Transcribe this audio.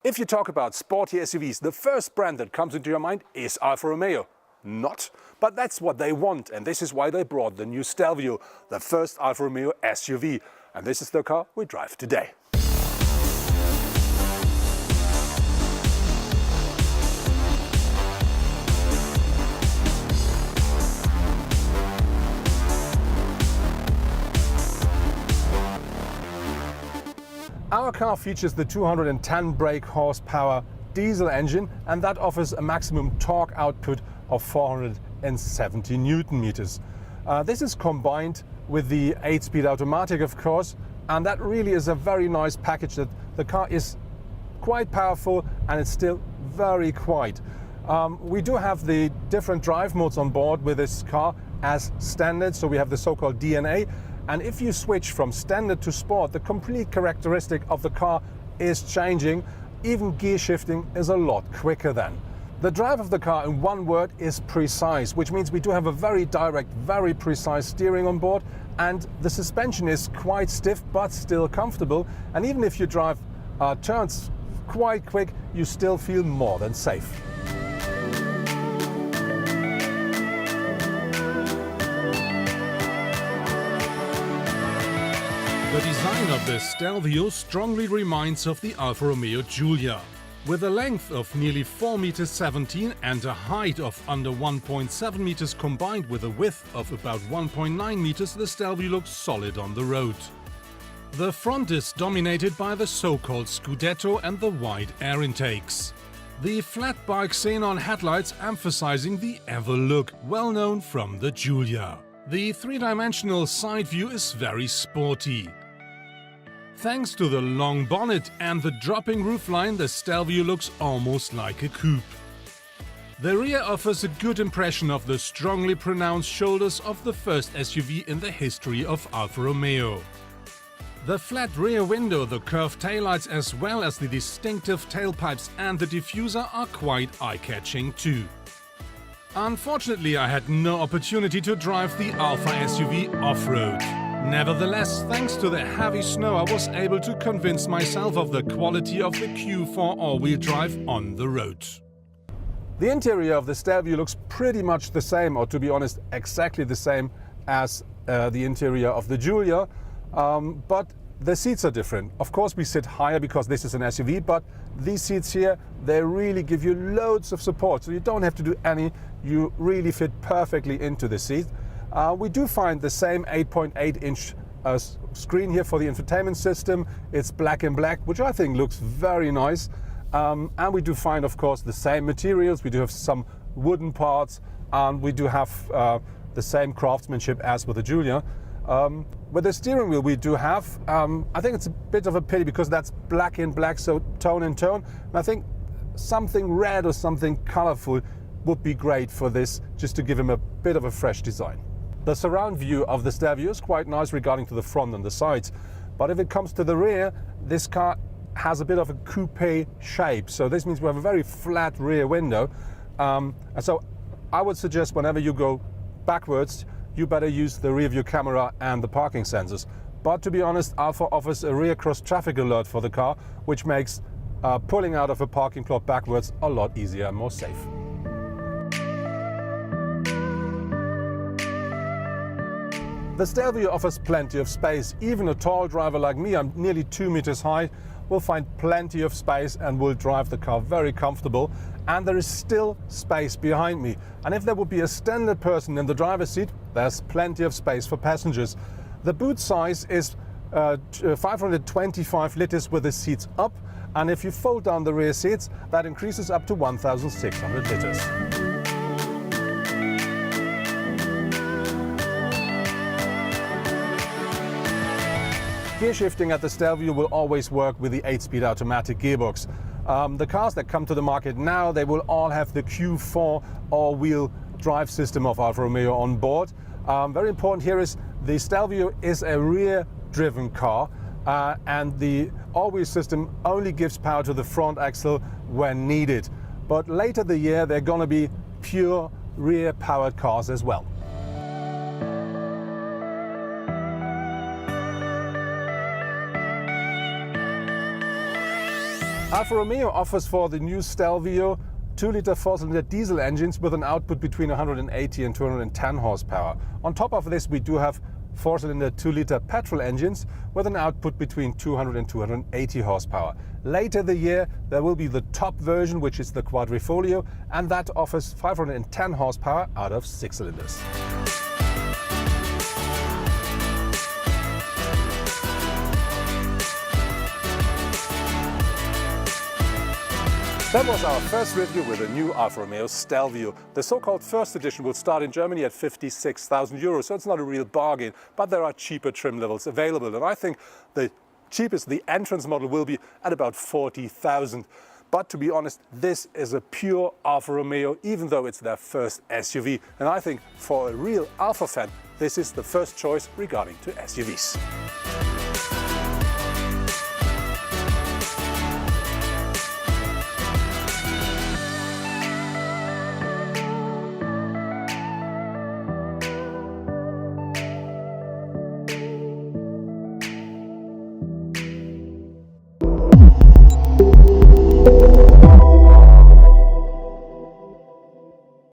If you talk about sporty SUVs, the first brand that comes into your mind is Alfa Romeo. Not. But that's what they want, and this is why they brought the new Stelvio, the first Alfa Romeo SUV. And this is the car we drive today. Our car features the 210 brake horsepower diesel engine, and that offers a maximum torque output of 470 Newton meters. This is combined with the 8-speed automatic, of course, and that really is a very nice package. That the car is quite powerful and it's still very quiet. We do have the different drive modes on board with this car as standard, so we have the so-called DNA. And if you switch from standard to sport, the complete characteristic of the car is changing. Even gear shifting is a lot quicker then. The drive of the car, in one word, is precise, which means we do have a very direct, very precise steering on board, and the suspension is quite stiff but still comfortable. And even if you drive turns quite quick, you still feel more than safe. The design of the Stelvio strongly reminds of the Alfa Romeo Giulia. With a length of nearly 4,17 meters and a height of under 1.7 meters combined with a width of about 1.9 meters, the Stelvio looks solid on the road. The front is dominated by the so-called Scudetto and the wide air intakes. The flat bike xenon headlights emphasizing the EVER look, well known from the Giulia. The three-dimensional side view is very sporty. Thanks to the long bonnet and the dropping roofline, the Stelvio looks almost like a coupe. The rear offers a good impression of the strongly pronounced shoulders of the first SUV in the history of Alfa Romeo. The flat rear window, the curved taillights as well as the distinctive tailpipes and the diffuser are quite eye-catching too. Unfortunately, I had no opportunity to drive the Alfa SUV off-road. Nevertheless, thanks to the heavy snow, I was able to convince myself of the quality of the Q4 all-wheel drive on the road. The interior of the Stelvio looks pretty much the same, or to be honest, exactly the same as the interior of the Giulia, but the seats are different. Of course, we sit higher because this is an SUV, but these seats here, they really give you loads of support, so you don't have to do any. You really fit perfectly into the seat. We do find the same 8.8-inch screen here for the infotainment system. It's black and black, which I think looks very nice. And we do find, of course, the same materials. We do have some wooden parts, and we do have the same craftsmanship as with the Giulia. With the steering wheel we do have, I think it's a bit of a pity because that's black in black, so tone in tone. And I think something red or something colorful would be great for this, just to give him a bit of a fresh design. The surround view of the Stelvio is quite nice regarding to the front and the sides, but if it comes to the rear, this car has a bit of a coupe shape. So this means we have a very flat rear window. And so I would suggest whenever you go backwards, you better use the rear view camera and the parking sensors. But to be honest, Alfa offers a rear cross traffic alert for the car, which makes pulling out of a parking plot backwards a lot easier and more safe. The Stelvio offers plenty of space. Even a tall driver like me, I'm nearly 2 meters high, will find plenty of space and will drive the car very comfortable. And there is still space behind me. And if there would be a standard person in the driver's seat, there's plenty of space for passengers. The boot size is 525 liters with the seats up. And if you fold down the rear seats, that increases up to 1,600 liters. Gear shifting at the Stelvio will always work with the 8-speed automatic gearbox. The cars that come to the market now, they will all have the Q4 all-wheel drive system of Alfa Romeo on board. Very important here is the Stelvio is a rear-driven car, and the all-wheel system only gives power to the front axle when needed. But later the year, they're going to be pure rear-powered cars as well. Alfa Romeo offers for the new Stelvio 2-liter 4-cylinder diesel engines with an output between 180 and 210 horsepower. On top of this, we do have 4-cylinder 2-liter petrol engines with an output between 200 and 280 horsepower. Later the year, there will be the top version, which is the Quadrifoglio, and that offers 510 horsepower out of 6 cylinders. That was our first review with the new Alfa Romeo Stelvio. The so-called first edition will start in Germany at 56,000 euros, so it's not a real bargain, but there are cheaper trim levels available. And I think the cheapest, the entrance model, will be at about 40,000. But to be honest, this is a pure Alfa Romeo, even though it's their first SUV. And I think for a real Alfa fan, this is the first choice regarding to SUVs.